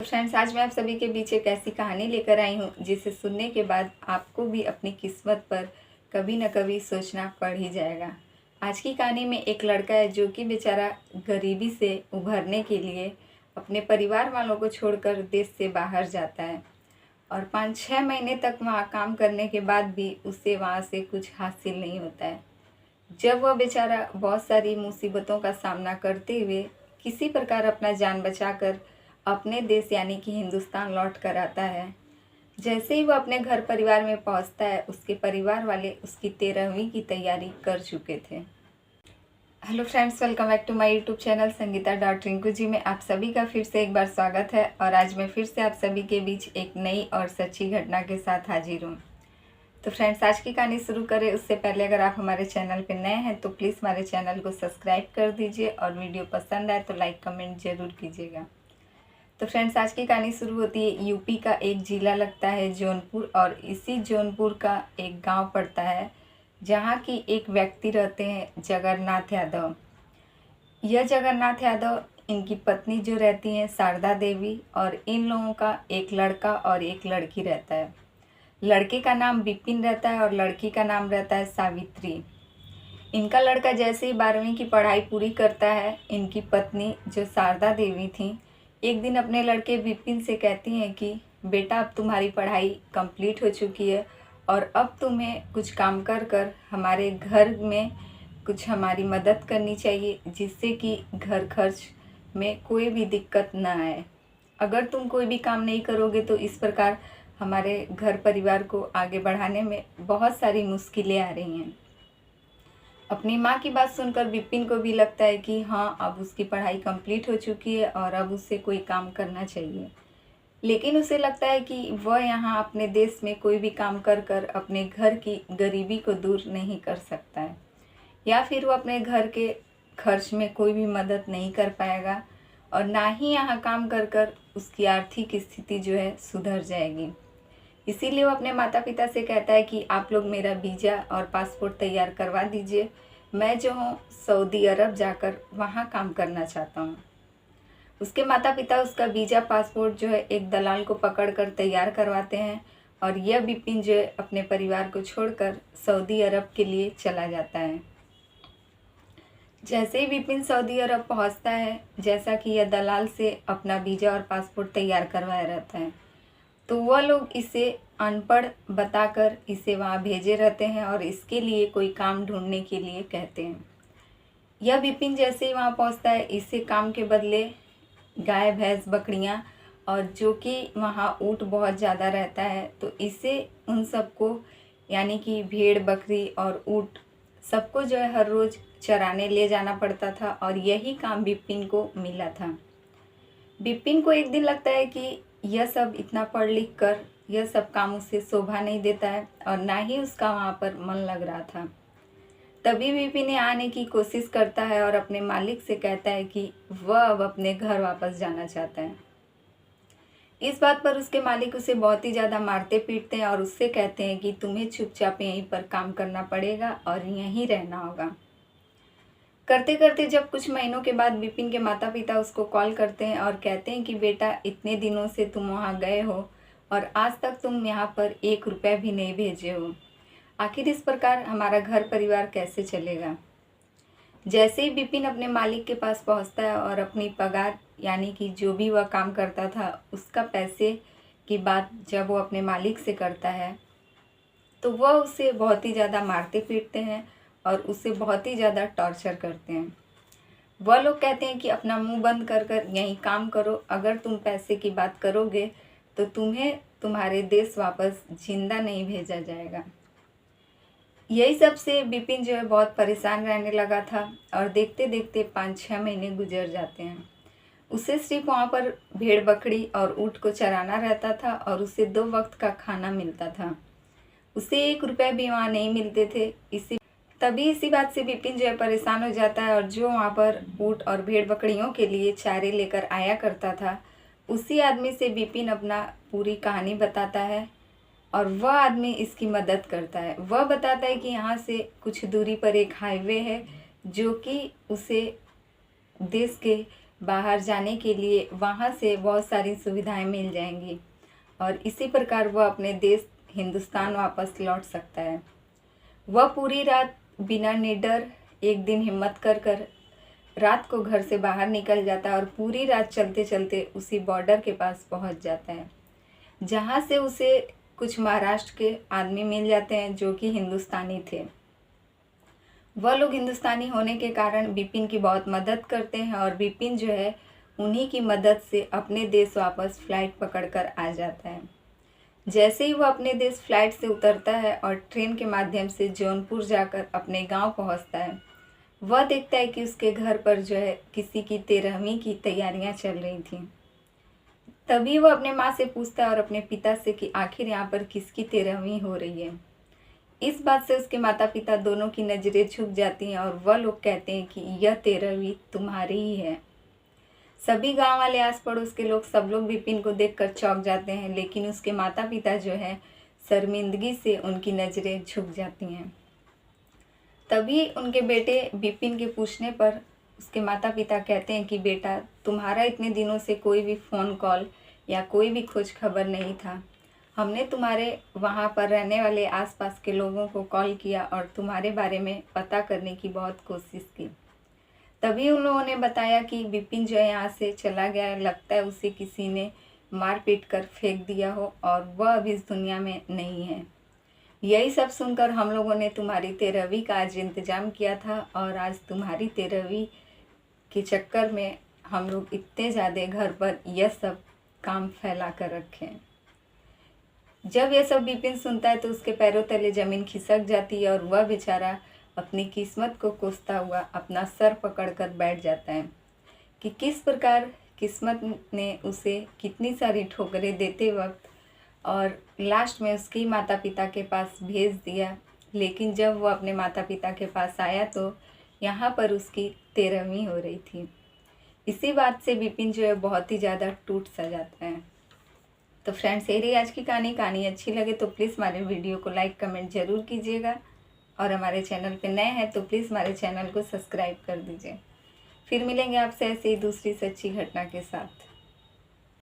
Friends, आज मैं आप सभी के बीच एक ऐसी कहानी लेकर आई हूँ जिसे सुनने के बाद आपको भी अपनी किस्मत पर कभी न कभी सोचना पड़ ही जाएगा। आज की कहानी में एक लड़का है जो कि बेचारा गरीबी से उभरने के लिए अपने परिवार वालों को छोड़कर देश से बाहर जाता है और 5-6 महीने तक वहाँ काम करने के बाद भी उसे वहाँ से कुछ हासिल नहीं होता है। जब वह बेचारा बहुत सारी मुसीबतों का सामना करते हुए किसी प्रकार अपना जान बचाकर अपने देश यानी कि हिंदुस्तान लौट कर आता है, जैसे ही वह अपने घर परिवार में पहुंचता है, उसके परिवार वाले उसकी 13वीं की तैयारी कर चुके थे। Hello friends, welcome back to my YouTube channel संगीता.रिंकू जी में आप सभी का फिर से एक बार स्वागत है। और आज मैं फिर से आप सभी के बीच एक नई और सच्ची घटना के साथ हाजिर हूँ। तो फ्रेंड्स, आज की कहानी शुरू करें उससे पहले अगर आप हमारे चैनल पर नए हैं तो प्लीज़ हमारे चैनल को सब्सक्राइब कर दीजिए और वीडियो पसंद आए तो लाइक कमेंट ज़रूर कीजिएगा। तो फ्रेंड्स, आज की कहानी शुरू होती है। यूपी का एक ज़िला लगता है जौनपुर और इसी जौनपुर का एक गांव पड़ता है जहां की एक व्यक्ति रहते हैं जगन्नाथ यादव। यह जगन्नाथ यादव, इनकी पत्नी जो रहती हैं शारदा देवी, और इन लोगों का एक लड़का और एक लड़की रहता है। लड़के का नाम विपिन रहता है और लड़की का नाम रहता है सावित्री। इनका लड़का जैसे ही 12वीं की पढ़ाई पूरी करता है, इनकी पत्नी जो शारदा देवी थी एक दिन अपने लड़के विपिन से कहती हैं कि बेटा, अब तुम्हारी पढ़ाई कंप्लीट हो चुकी है और अब तुम्हें कुछ काम कर कर हमारे घर में कुछ हमारी मदद करनी चाहिए, जिससे कि घर खर्च में कोई भी दिक्कत ना आए। अगर तुम कोई भी काम नहीं करोगे तो इस प्रकार हमारे घर परिवार को आगे बढ़ाने में बहुत सारी मुश्किलें आ रही हैं। अपनी माँ की बात सुनकर विपिन को भी लगता है कि हाँ, अब उसकी पढ़ाई कंप्लीट हो चुकी है और अब उसे कोई काम करना चाहिए। लेकिन उसे लगता है कि वह यहाँ अपने देश में कोई भी काम कर कर अपने घर की गरीबी को दूर नहीं कर सकता है, या फिर वह अपने घर के खर्च में कोई भी मदद नहीं कर पाएगा और ना ही यहाँ काम कर कर उसकी आर्थिक स्थिति जो है सुधर जाएगी। इसीलिए वो अपने माता पिता से कहता है कि आप लोग मेरा वीज़ा और पासपोर्ट तैयार करवा दीजिए। मैं जो हूँ सऊदी अरब जाकर वहाँ काम करना चाहता हूँ। उसके माता पिता उसका वीज़ा पासपोर्ट जो है एक दलाल को पकड़कर तैयार करवाते हैं और यह विपिन जो है अपने परिवार को छोड़कर सऊदी अरब के लिए चला जाता है। जैसे ही विपिन सऊदी अरब पहुँचता है, जैसा कि यह दलाल से अपना वीज़ा और पासपोर्ट तैयार करवाया रहता है, तो वह लोग इसे अनपढ़ बताकर इसे वहाँ भेजे रहते हैं और इसके लिए कोई काम ढूंढने के लिए कहते हैं। यह विपिन जैसे ही वहाँ पहुँचता है, इसे काम के बदले गाय भैंस बकरियाँ और जो कि वहाँ ऊँट बहुत ज़्यादा रहता है, तो इसे उन सबको यानी कि भेड़ बकरी और ऊँट सबको जो है हर रोज़ चराने ले जाना पड़ता था और यही काम विपिन को मिला था। विपिन को एक दिन लगता है कि यह सब इतना पढ़ लिख कर यह सब काम उसे शोभा नहीं देता है और ना ही उसका वहाँ पर मन लग रहा था। तभी विपिन आने की कोशिश करता है और अपने मालिक से कहता है कि वह अब अपने घर वापस जाना चाहता है। इस बात पर उसके मालिक उसे बहुत ही ज़्यादा मारते पीटते हैं और उससे कहते हैं कि तुम्हें चुपचाप यहीं पर काम करना पड़ेगा और यहीं रहना होगा। करते करते जब कुछ महीनों के बाद विपिन के माता पिता उसको कॉल करते हैं और कहते हैं कि बेटा, इतने दिनों से तुम वहाँ गए हो और आज तक तुम यहाँ पर 1 रुपया भी नहीं भेजे हो। आखिर इस प्रकार हमारा घर परिवार कैसे चलेगा। जैसे ही विपिन अपने मालिक के पास पहुँचता है और अपनी पगार यानी कि जो भी वह काम करता था उसका पैसे की बात जब वो अपने मालिक से करता है, तो वह उसे बहुत ही ज़्यादा मारते पीटते हैं और उसे बहुत ही ज़्यादा टॉर्चर करते हैं। वह लोग कहते हैं कि अपना मुंह बंद कर कर यहीं काम करो, अगर तुम पैसे की बात करोगे तो तुम्हें तुम्हारे देश वापस जिंदा नहीं भेजा जाएगा। यही सब से विपिन जो है बहुत परेशान रहने लगा था और देखते देखते 5-6 महीने गुजर जाते हैं। उसे सिर्फ वहाँ पर भेड़ बकरी और ऊँट को चराना रहता था और उसे 2 वक्त का खाना मिलता था। उसे 1 रुपया भी वहाँ नहीं मिलते थे। इसी बात से विपिन जो है परेशान हो जाता है और जो वहाँ पर ऊँट और भेड़ बकरियों के लिए चारे लेकर आया करता था, उसी आदमी से विपिन अपना पूरी कहानी बताता है और वह आदमी इसकी मदद करता है। वह बताता है कि यहाँ से कुछ दूरी पर एक हाईवे है जो कि उसे देश के बाहर जाने के लिए वहाँ से बहुत सारी सुविधाएं मिल जाएंगी और इसी प्रकार वह अपने देश हिंदुस्तान वापस लौट सकता है। वह पूरी रात बिना निडर एक दिन हिम्मत कर रात को घर से बाहर निकल जाता है और पूरी रात चलते चलते उसी बॉर्डर के पास पहुंच जाता है, जहां से उसे कुछ महाराष्ट्र के आदमी मिल जाते हैं जो कि हिंदुस्तानी थे। वह लोग हिंदुस्तानी होने के कारण बिपिन की बहुत मदद करते हैं और बिपिन जो है उन्हीं की मदद से अपने देश वापस फ्लाइट पकड़कर आ जाता है। जैसे ही वह अपने देश फ्लाइट से उतरता है और ट्रेन के माध्यम से जौनपुर जाकर अपने गांव पहुंचता है, वह देखता है कि उसके घर पर जो है किसी की 13वीं की तैयारियां चल रही थी। तभी वह अपने माँ से पूछता है और अपने पिता से कि आखिर यहाँ पर किसकी 13वीं हो रही है। इस बात से उसके माता पिता दोनों की नज़रें झुक जाती हैं और वह लोग कहते हैं कि यह 13वीं तुम्हारी ही है। सभी गांव वाले आस पड़ोस के लोग सब लोग बिपिन को देखकर चौंक जाते हैं, लेकिन उसके माता पिता जो है शर्मिंदगी से उनकी नज़रें झुक जाती हैं। तभी उनके बेटे बिपिन के पूछने पर उसके माता पिता कहते हैं कि बेटा, तुम्हारा इतने दिनों से कोई भी फ़ोन कॉल या कोई भी खोज खबर नहीं था। हमने तुम्हारे वहाँ पर रहने वाले आसपास के लोगों को कॉल किया और तुम्हारे बारे में पता करने की बहुत कोशिश की। तभी उन लोगों ने बताया कि बिपिन जो है यहाँ से चला गया है, लगता है उसे किसी ने मार पीट कर फेंक दिया हो और वह अभी इस दुनिया में नहीं है। यही सब सुनकर हम लोगों ने तुम्हारी 13वीं का आज इंतज़ाम किया था और आज तुम्हारी 13वीं के चक्कर में हम लोग इतने ज़्यादा घर पर यह सब काम फैला कर रखे हैं। जब यह सब बिपिन सुनता है तो उसके पैरों तले ज़मीन खिसक जाती है और वह बेचारा अपनी किस्मत को कोसता हुआ अपना सर पकड़कर बैठ जाता है कि किस प्रकार किस्मत ने उसे कितनी सारी ठोकरें देते वक्त और लास्ट में उसके माता पिता के पास भेज दिया। लेकिन जब वो अपने माता पिता के पास आया तो यहाँ पर उसकी 13वीं हो रही थी। इसी बात से बिपिन जो है बहुत ही ज़्यादा टूट सा जाता है। तो फ्रेंड्स, ये रही आज की कहानी अच्छी लगे तो प्लीज़ हमारे वीडियो को लाइक कमेंट ज़रूर कीजिएगा और हमारे चैनल पे नए हैं तो प्लीज़ हमारे चैनल को सब्सक्राइब कर दीजिए। फिर मिलेंगे आपसे ऐसे ही दूसरी सच्ची घटना के साथ।